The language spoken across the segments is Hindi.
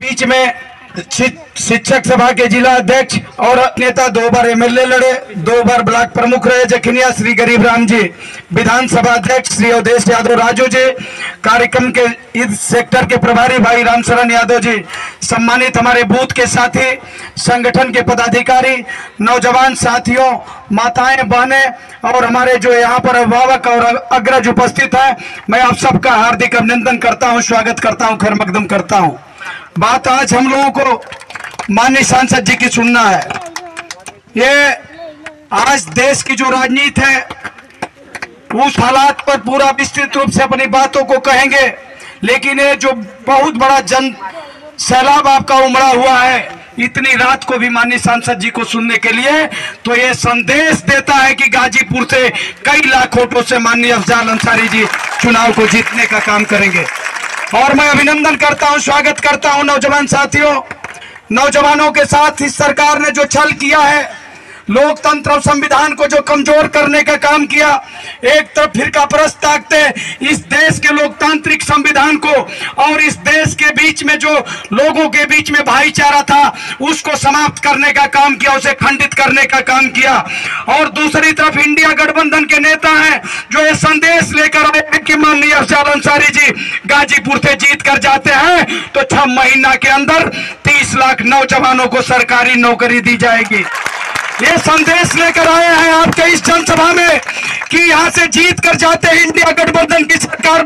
बीच में शिक्षक सभा के जिला अध्यक्ष और नेता 2 बार एमएलए लड़े, 2 बार ब्लॉक प्रमुख रहे जखनिया श्री गरीब राम जी, विधानसभा अध्यक्ष श्री अवधेश यादव राजू जी, कार्यक्रम के इस सेक्टर के प्रभारी भाई रामशरण यादव जी, सम्मानित हमारे बूथ के साथी, संगठन के पदाधिकारी, नौजवान साथियों, माताएं बहनें और हमारे जो यहाँ पर अभिभावक और अग्रज उपस्थित है, मैं आप सबका हार्दिक अभिनंदन करता हूँ, स्वागत करता हूँ, खैर मकदम करता हूँ। बात आज हम लोगों को माननीय सांसद जी की सुनना है। ये आज देश की जो राजनीति है उस हालात पर पूरा विस्तृत रूप से अपनी बातों को कहेंगे, लेकिन ये जो बहुत बड़ा जन सैलाब आपका उमड़ा हुआ है इतनी रात को भी माननीय सांसद जी को सुनने के लिए, तो ये संदेश देता है कि गाजीपुर से कई लाख वोटों से माननीय अफजाल अंसारी जी चुनाव को जीतने का काम करेंगे। और मैं अभिनंदन करता हूं, स्वागत करता हूं नौजवान साथियों। नौजवानों के साथ इस सरकार ने जो छल किया है, लोकतंत्र और संविधान को जो कमजोर करने का काम किया, एक तरफ फिरका परस्त ताकते इस देश के लोकतांत्रिक संविधान को और इस देश के बीच में जो लोगों के बीच में भाईचारा था उसको समाप्त करने का काम किया, उसे खंडित करने का काम किया। और दूसरी तरफ इंडिया गठबंधन के नेता हैं जो ये संदेश लेकर आए हैं कि माननीय अफजाल अंसारी जी गाजीपुर से जीत कर जाते हैं तो 6 महीना के अंदर 30 लाख नौजवानों को सरकारी नौकरी दी जाएगी। ये संदेश लेकर आए हैं आपके इस जनसभा में कि यहां से जीत कर जाते हैं इंडिया गठबंधन की सरकार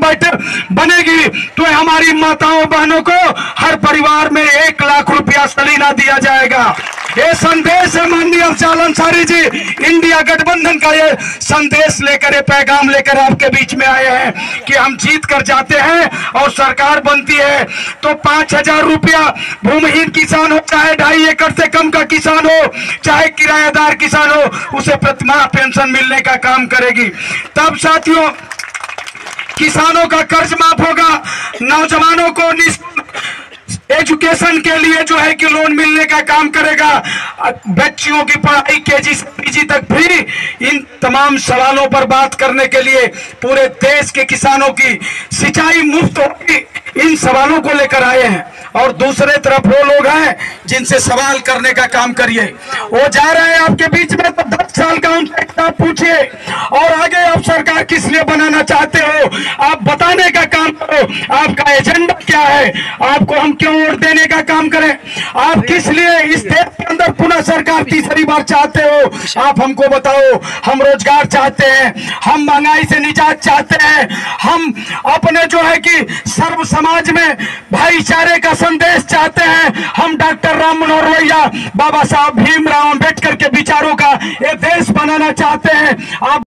बनेगी तो हमारी माताओं बहनों को हर परिवार में 1 लाख रुपया सलीना दिया जाएगा। ये संदेश है माननीय अफजाल अंसारी जी इंडिया गठबंधन का, ये संदेश लेकर, ये पैगाम लेकर आपके बीच में आए हैं कि हम जीत कर जाते हैं और सरकार बनती है तो 5,000 रुपया भूमिहीन किसान हो, चाहे 2.5 एकड़ से कम का किसान हो, चाहे किराएदार किसान हो, उसे प्रतिमाह पेंशन मिलने का काम करेगी। तब साथियों किसानों का कर्ज माफ होगा, नौजवानों को एजुकेशन के लिए जो है कि लोन मिलने का काम करेगा, बच्चियों की पढ़ाई केजी से पीजी तक फ्री। इन तमाम सवालों पर बात करने के लिए पूरे देश के किसानों की सिंचाई मुफ्त होगी, इन सवालों को लेकर आए हैं। और दूसरे तरफ वो लोग हैं जिनसे सवाल करने का काम करिए, वो जा रहे हैं आपके बीच में तो 10 साल का उनसे किताब पूछिए और आगे आप सरकार किस लिए बनाना चाहते हो आप बताने का काम करो, आपका एजेंडा क्या है, आपको हम क्यों वोट देने का काम करें, आप किस लिए इस देश के अंदर पुनः सरकार तीसरी बार चाहते हो, आप हमको बताओ। हम रोजगार चाहते हैं, हम महंगाई से निजात चाहते हैं, हम अपने जो है कि सर्व समाज में भाईचारे का संदेश चाहते हैं, हम डॉक्टर राम मनोहर लोहिया, बाबा साहब भीमराव अंबेडकर के विचारों का ये देश बनाना चाहते हैं। आप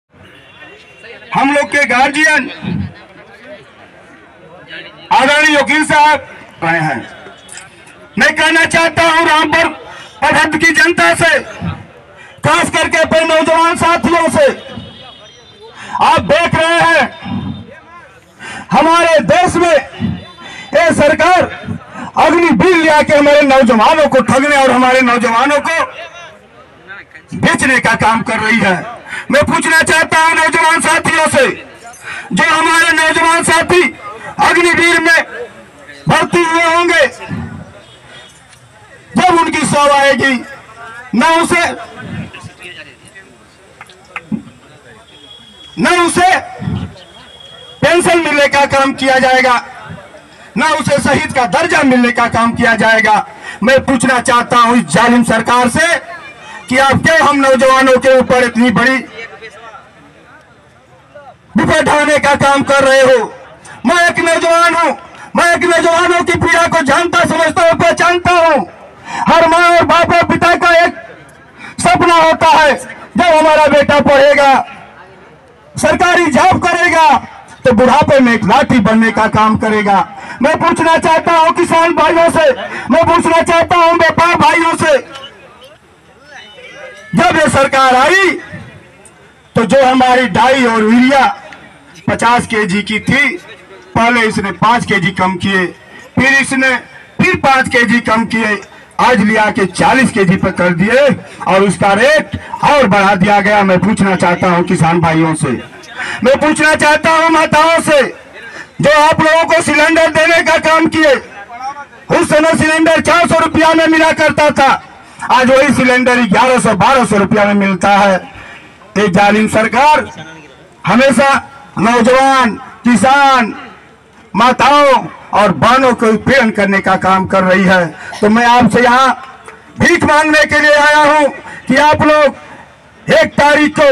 हम लोग के गार्जियन आदरणीय वकील साहब आए हैं, मैं कहना चाहता हूं रामपुर पढ़त की जनता से, खास करके अपने नौजवान साथियों से, आप देख रहे हैं हमारे देश में ये सरकार अग्निवीर लिया के हमारे नौजवानों को ठगने और हमारे नौजवानों को बेचने का काम कर रही है। मैं पूछना चाहता हूं नौजवान साथियों से, जो हमारे नौजवान साथी अग्निवीर में भर्ती हुए होंगे, जब उनकी सौ आएगी न उसे पेंशन मिलने का काम किया जाएगा, न उसे शहीद का दर्जा मिलने का काम किया जाएगा। मैं पूछना चाहता हूं इस जालिम सरकार से कि आप क्यों हम नौजवानों के ऊपर इतनी बड़ी विपद ढाने का काम कर रहे हो। मैं एक नौजवान हूं, मैं एक नौजवानों की पीड़ा को जानता समझता हूं, पहचानता हूं। हर माँ और बाप और पिता का एक सपना होता है, जब हमारा बेटा पढ़ेगा, सरकारी जॉब करेगा तो बुढ़ापे में एक लाठी बनने का काम करेगा। मैं पूछना चाहता हूं किसान भाइयों से, मैं पूछना चाहता हूं व्यापार भाइयों से, जब ये सरकार आई तो जो हमारी डाई और यूरिया 50 केजी की थी, पहले इसने 5 केजी कम किए, फिर इसने 5 केजी कम किए, आज लिया के 40 केजी पर कर दिए और उसका रेट और बढ़ा दिया गया। मैं पूछना चाहता हूं किसान भाइयों से, मैं पूछना चाहता हूं माताओं से, जो आप लोगों को सिलेंडर देने का काम किए, उस समय सिलेंडर 400 रुपया में मिला करता था, आज वही सिलेंडर 1100-1200 रुपया में मिलता है। ये जालिम सरकार हमेशा नौजवान, किसान, माताओं और बहनों को उत्पीड़न करने का काम कर रही है। तो मैं आपसे यहाँ भीख मांगने के लिए आया हूँ कि आप लोग 1 तारीख को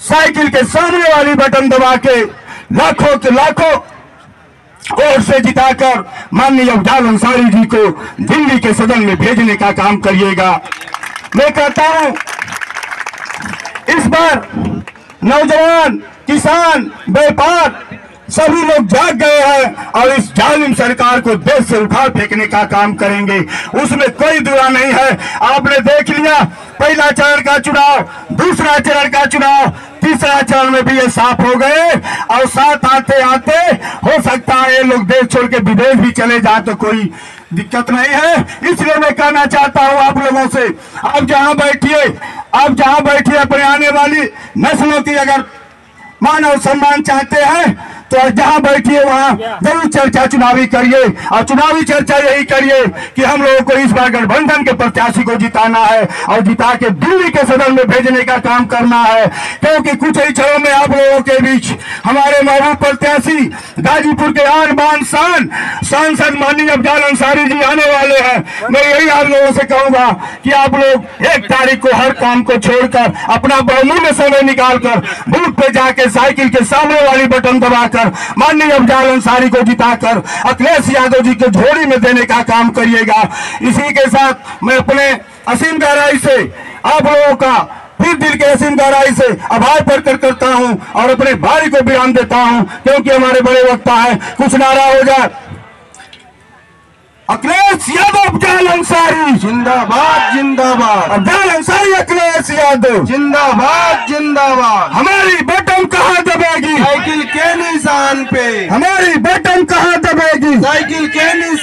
साइकिल के सामने वाली बटन दबा के लाखों के लाखों वोट से जिताकर माननीय अफजाल अंसारी जी को दिल्ली के सदन में भेजने का काम करिएगा। मैं कहता हूं इस बार नौजवान, किसान, व्यापार सभी लोग जाग गए हैं और इस जालिम सरकार को देश से उखाड़ फेंकने का काम करेंगे, उसमें कोई दुआ नहीं है। आपने देख लिया पहला चरण का चुनाव, दूसरा चरण का चुनाव, तीसरा चरण में भी ये साफ हो गए और साथ आते आते हो सकता है ये लोग देश छोड़ के विदेश भी चले जाए तो कोई दिक्कत नहीं है। इसलिए मैं कहना चाहता हूं आप लोगों से, आप जहां बैठिए अपने आने वाली नस्लों की अगर मानव सम्मान चाहते हैं तो जहां बैठिए वहां जरूर चर्चा चुनावी करिए और चुनावी चर्चा यही करिए कि हम लोगों को इस बार गठबंधन के प्रत्याशी को जिताना है और जिता के दिल्ली के सदन में भेजने का काम करना है। क्योंकि कुछ ही क्षणों में आप लोगों के बीच हमारे महबूब प्रत्याशी गाजीपुर के आन बान शान सांसद माननीय अफजाल अंसारी जी आने वाले हैं। मैं यही आप लोगों से कहूंगा कि आप लोग 1 तारीख को हर काम को छोड़कर अपना बहुमूल्य समय निकालकर बूथ पे जाके साइकिल के सामने वाली बटन दबाकर माननीय अफजाल अंसारी को जिताकर अखिलेश यादव जी के झोली में देने का काम करिएगा। इसी के साथ मैं अपने असीम गहराई से आप लोगों का फिर दिल के असीम गहराई से आभार प्रकट करता हूं और अपने भाई को विराम देता हूं, क्योंकि हमारे बड़े वक्ता है। कुछ नारा हो जाए। अखिलेश यादव अफजाल अंसारी जिंदाबाद जिंदाबाद, अफजाल अंसारी अखिलेश यादव जिंदाबाद जिंदाबाद। हमारी बटन कहाँ दबेगी? साइकिल के निशान पे, हमारी बटन कहाँ दबेगी? साइकिल के निशान